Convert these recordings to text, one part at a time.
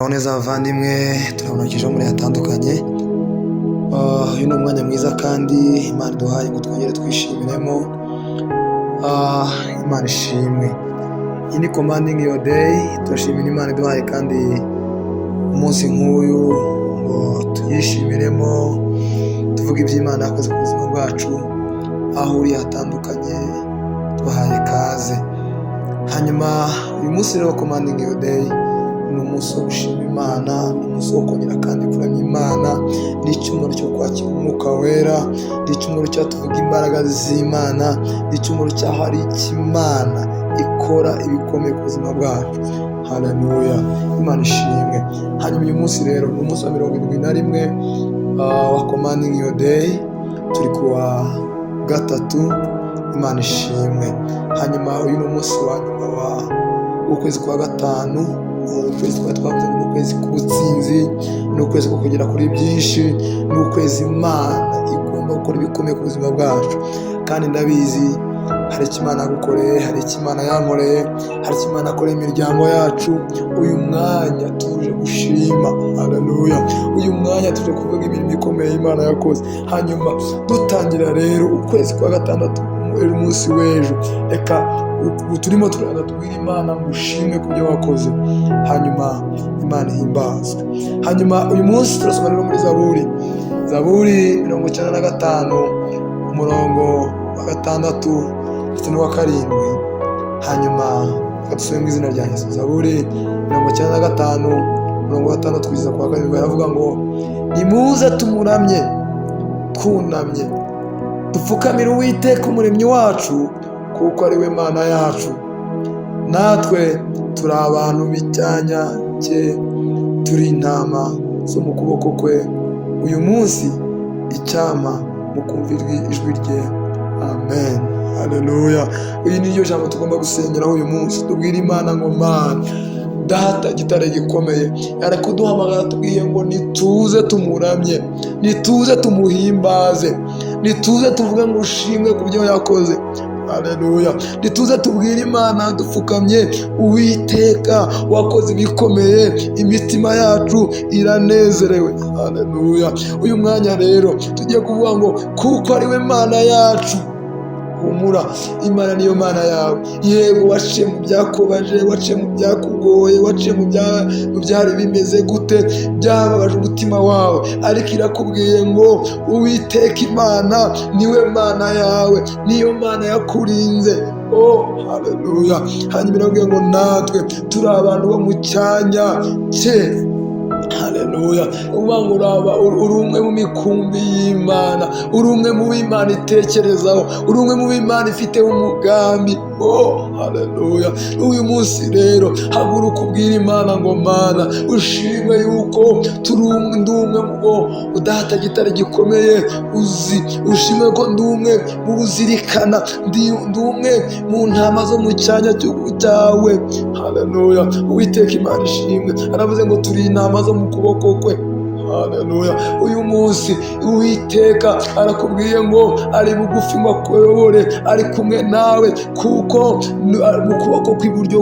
Neza abavandimwe turabonakije muri hatandukanye. Uyu ni umwanya mwiza kandi Imana iduhaye ngo twongere twishimiremo. Imana ishimwe. Iyi ni commanding your day. Turashimira Imana iduhaye kandi umunsi nk'uyu ngo tuyishimiremo, tuvuge iby'Imana yakoze ku buzima bwacu aho uri hatandukanye, tubahaye kaze. Hanyuma uyu munsi rero commanding your day ni umunsi wo gushima Imana, ni umunsi wo kongera kandi kuramya Imana, ni icyumweru cyo kwakira umwuka wera, ni icyumweru cyatuvuga imbaraga z'Imana, ni icyumweru cyaho hari Imana ikora ibikomeye ku buzima bwacu. Haleluya, Imana ishimwe. Hanyuma uyu munsi rero ni umunsi wa 71 wa commanding your day, turi kuwa gatatu. Imana ishimwe. Hanyuma uyu ni umunsi wa nyuma w'ukwezi kwa gatanu. Ukwezi twavuze ni ukwezi k'ubutsinzi, ni ukwezi ko kugera kuri byinshi, ni ukwezi Imana igomba gukora ibikomeye ku buzima bwacu. Kandi ndabizi hari icyo Imana yagukoreye, hari icyo Imana yankoreye, hari icyo Imana yakoreye imiryango yacu. Uyu mwanya tuje gushima. Haleluya, uyu mwanya tuje kuvuga imirimo ikomeye Imana yakoze. Hanyuma dutangira rero ukwezi kwa gatandatu, umunsi w'ejo, reka turimo turaza tubwira Imana ngo ushimwe ku byo wakoze, hanyuma Imana ihimbazwe. Hanyuma uyu munsi turasoma rero muri Zaburi 95 umurongo wa 6 ndetse n'uwa 7. Hanyuma dusome mu izina rya Yesu. Zaburi 95 umurongo wa 6 kugeza ku wa 7 baravuga ngo nimuze tumuramye twunamye, dupfukamire Uwiteka umuremyi wacu, kuko ari we Mana yacu. Natwe turi abantu b'icyanya cye, turi intama zo mu kuboko kwe. Uyu munsi icyama mu kumvira ijwi rye. Amen. Haleluya. Uyu ni ryo jambo tugomba gusengeraho uyu munsi. Tubwire Imana ngo Mana Data gitare gikomeye, ari kuduhamagara tubwiye ngo nituze tumuramye, nituze tumuhimbaze, nituze tuvuge ngo ushimwe ku byo yakoze. Haleluya. Nituze tubwire Imana dupfukamye, Uwiteka wakoze ibikomeye, imitima yacu iranezerewe. Haleluya. Uyu mwanya rero tugiye kuvuga ngo kuko ari we Mana yacu. Humura, Imana niyo Mana yawe. Yego waciye mu byakubaje, waciye mu byakugoye, waciye mu byari bimeze gute, byababaje umutima wawe, ariko irakubwiye ngo Uwiteka Imana niwe Mana yawe, niyo Mana yakurinze. Haleluya. Hanyuma irakubwiye ngo natwe turi abantu bo mu cyanya cye. Haleluya. Uri umwe mu mikumbi y'Imana, uri umwe mu b'Imana itekerezaho, uri umwe mu b'Imana ifite umugambi. Haleluya. Uyu munsi rero haguruka ubwire Imana ngo Mana ushimwe yuko ndi umwe mu bo Data gitare gikomeye uzi, ushimwe ko ndi umwe mu buzirikana, ndi umwe mu ntama zo mu cyanya cyawe. Haleluya. Uwiteka Imana ishimwe. Aravuze ngo turi intama zo mu kuboko kwe. Haleluya. Uyu munsi Uwiteka arakubwiye ngo ari bugufi ngo akuyobore, ari kumwe nawe, kuko mu kuboko kw'iburyo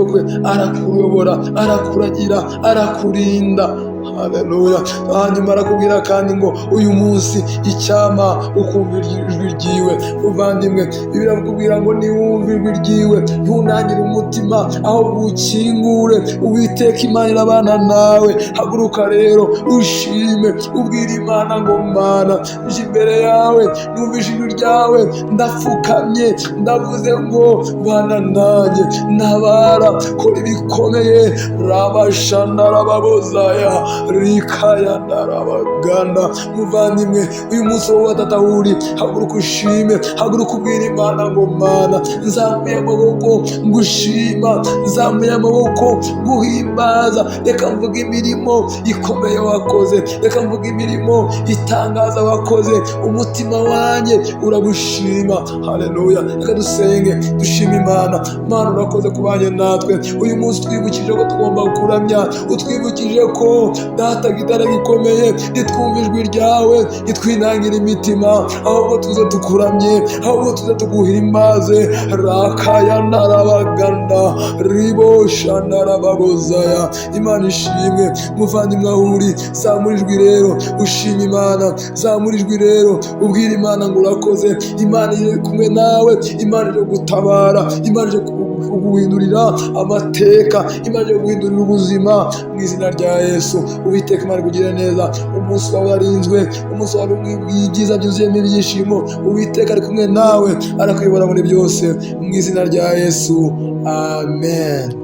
kwe arakuyobora, arakuragira, arakurinda. Haleluya. Hanyuma arakubwira kandi ngo uyu munsi icyama ukumvira ijwi ryiwe. Uvandimwe, birakubwira ngo niwumva ijwi ryiwe ntunangire umutima, ahubwo ukingure. Uwiteka Imana irabana nawe. Haguruka rero ushime, ubwire Imana ngo Mana nje imbere yawe, numvise ijwi ryawe, ndapfukamye, ndavuze ngo bana nanjye, ntabara, kora ibikomeye. Rabashana rababozaya rikaya narabaganda. Muvandimwe, uyu munsi wowe watatahuri, haguruka ushime, haguruka ubwire Imana ngo Mana nzamuye amaboko ngushima, nzamuye amaboko guhimbaza. Reka mvuga imirimo ikomeye wakoze, reka mvuga imirimo itangaza wakoze. Umutima wanjye uragushima. Haleluya. Reka dusenge dushima Imana. Mana urakoze kubanye natwe uyu munsi, twibukije ko tugomba kuramya, utwibukije ko data gitare gikomeye, nitwumva ijwi ryawe, nitwinangira imitima, ahubwo tuze tukuramye, ahubwo tuze tuguhimbaze. Rakaya narabaganda ribosha narababozaya. Imana ishimwe, muvandimwe aho uri, zamura ijwi rero ushima Imana, zamura ijwi rero ubwira Imana ngo urakoze. Imana iri kumwe nawe, Imana iri gutabara, Imana iri kuguhindurira amateka, Imana iri guhindurira ubuzima mu izina rya Yesu. Uwiteka Imana ikugirire neza, umunsi wawe warinzwe, umunsi wawe ibyiza byuzuyemo ibyishimo. Uwiteka ari kumwe nawe, arakuyobora muri byose mu izina rya Yesu. Amen.